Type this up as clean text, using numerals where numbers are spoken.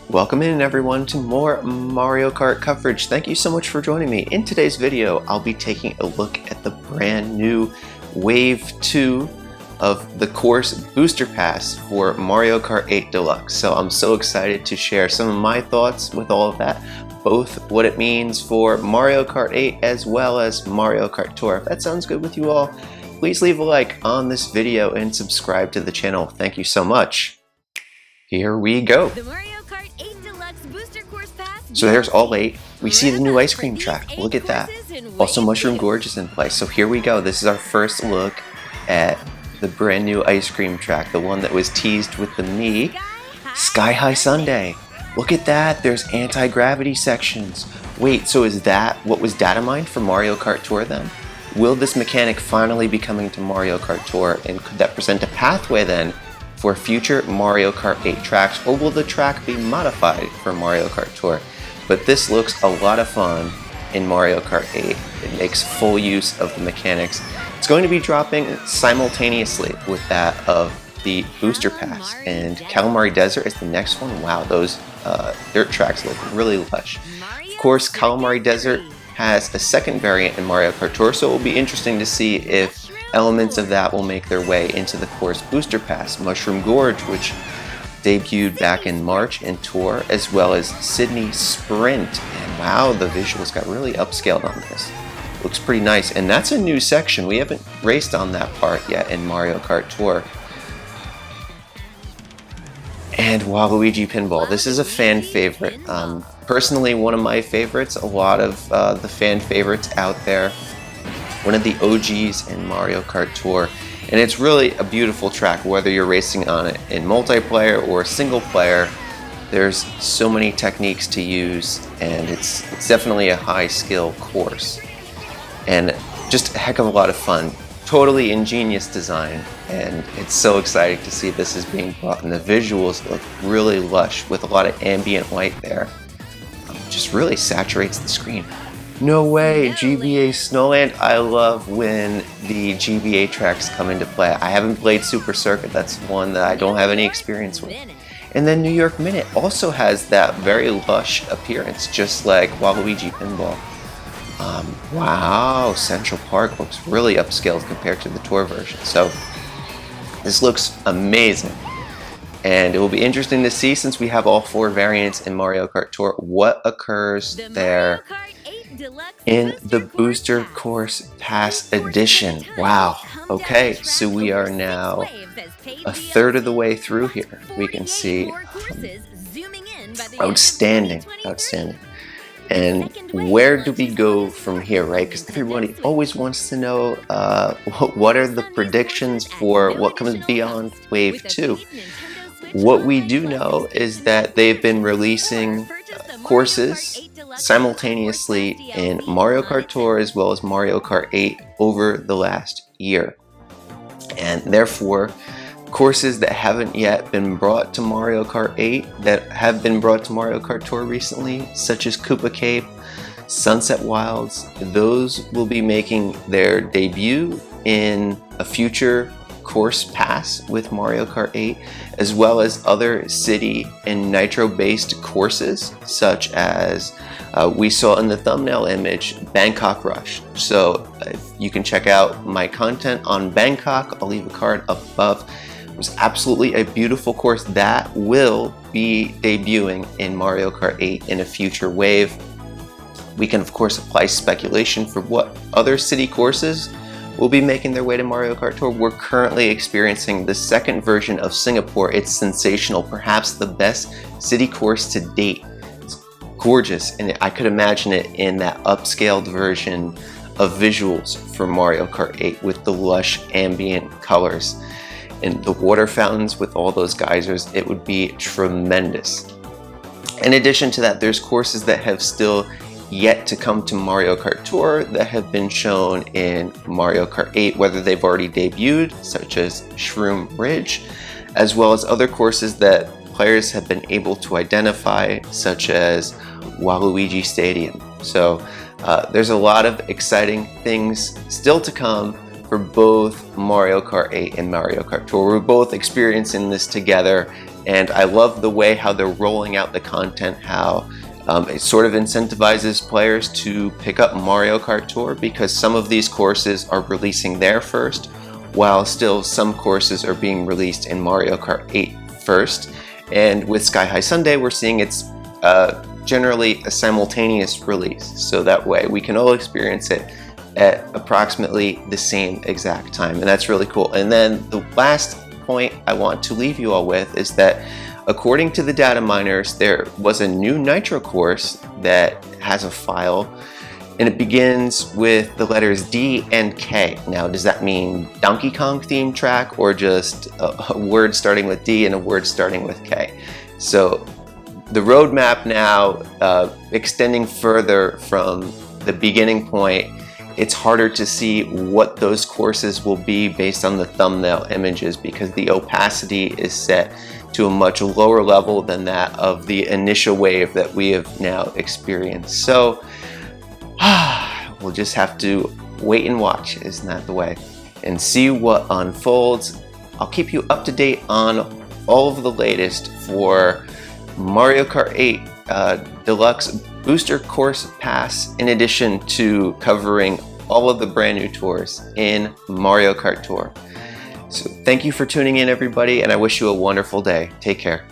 Welcome in everyone to more Mario Kart coverage. Thank you so much for joining me. In today's video, I'll be taking a look at the brand new Wave 2 of the course booster pass for Mario Kart 8 Deluxe. So I'm so excited to share some of my thoughts with all of that, both what it means for Mario Kart 8 as well as Mario Kart Tour. If that sounds good with you all, please leave a like on this video and subscribe to the channel. Thank you so much. Here we go. The Mario Kart 8 Deluxe Booster Course Pass. So there's all 8. We see the new ice cream track. Look at that. Also Mushroom Gorge is in place. So here we go. This is our first look at the brand new ice cream track. The one that was teased with the Mii. Sky High Sundae. Look at that. There's anti-gravity sections. Wait, so is that what was data mined for Mario Kart Tour then? Will this mechanic finally be coming to Mario Kart Tour, and could that present a pathway then for future Mario Kart 8 tracks, or will the track be modified for Mario Kart Tour? But this looks a lot of fun in Mario Kart 8. It makes full use of the mechanics. It's going to be dropping simultaneously with that of the booster pass, and Calamari Desert is the next one. Wow, those dirt tracks look really lush. Of course, Calamari Desert has a second variant in Mario Kart Tour, so it will be interesting to see if elements of that will make their way into the course booster pass. Mushroom Gorge, which debuted back in March in Tour, as well as Sydney Sprint. And wow, the visuals got really upscaled on this. Looks pretty nice, and that's a new section. We haven't raced on that part yet in Mario Kart Tour. And Waluigi Pinball. This is a fan favorite. Personally, one of my favorites. A lot of the fan favorites out there. One of the OGs in Mario Kart Tour. And it's really a beautiful track, whether you're racing on it in multiplayer or single player. There's so many techniques to use, and it's definitely a high skill course. And just a heck of a lot of fun. Totally ingenious design, and it's so exciting to see this is being brought, and the visuals look really lush with a lot of ambient white there. Just really saturates the screen. No way, GBA Snowland. I love when the GBA tracks come into play. I haven't played Super Circuit, that's one that I don't have any experience with. And then New York Minute also has that very lush appearance, just like Waluigi Pinball. Wow, Central Park looks really upscaled compared to the Tour version. So this looks amazing. And it will be interesting to see, since we have all 4 variants in Mario Kart Tour, what occurs there in the Booster Course Pass Edition. Wow. Okay, so we are now a third of the way through here. We can see outstanding. And where do we go from here, right? Because everybody always wants to know what are the predictions for what comes beyond Wave 2. What we do know is that they've been releasing courses simultaneously in Mario Kart Tour as well as Mario Kart 8 over the last year. And therefore, courses that haven't yet been brought to Mario Kart 8 that have been brought to Mario Kart Tour recently, such as Koopa Cape, Sunset Wilds, those will be making their debut in a future course pass with Mario Kart 8, as well as other city and nitro based courses, such as we saw in the thumbnail image, Bangkok Rush. So you can check out my content on Bangkok. I'll leave a card up above. It was absolutely a beautiful course that will be debuting in Mario Kart 8 in a future wave. We can of course apply speculation for what other city courses will be making their way to Mario Kart Tour. We're currently experiencing the second version of Singapore. It's sensational, perhaps the best city course to date. It's gorgeous, and I could imagine it in that upscaled version of visuals for Mario Kart 8 with the lush ambient colors and the water fountains with all those geysers. It would be tremendous. In addition to that, there's courses that have still yet to come to Mario Kart Tour that have been shown in Mario Kart 8, whether they've already debuted, such as Shroom Ridge, as well as other courses that players have been able to identify, such as Waluigi Stadium. So there's a lot of exciting things still to come for both Mario Kart 8 and Mario Kart Tour. We're both experiencing this together, and I love the way how they're rolling out the content, how it sort of incentivizes players to pick up Mario Kart Tour, because some of these courses are releasing there first, while still some courses are being released in Mario Kart 8 first. And with Sky High Sunday, we're seeing it's generally a simultaneous release, so that way we can all experience it at approximately the same exact time, and that's really cool. And then the last point I want to leave you all with is that according to the data miners, there was a new Nitro course that has a file, and it begins with the letters D and K. Now, does that mean Donkey Kong theme track, or just a word starting with D and a word starting with K? So the roadmap now, extending further from the beginning point, it's harder to see what those courses will be based on the thumbnail images, because the opacity is set to a much lower level than that of the initial wave that we have now experienced. So we'll just have to wait and watch, isn't that the way? And see what unfolds. I'll keep you up to date on all of the latest for Mario Kart 8 Deluxe Booster Course Pass, in addition to covering all of the brand new tours in Mario Kart Tour. So thank you for tuning in, everybody, and I wish you a wonderful day. Take care.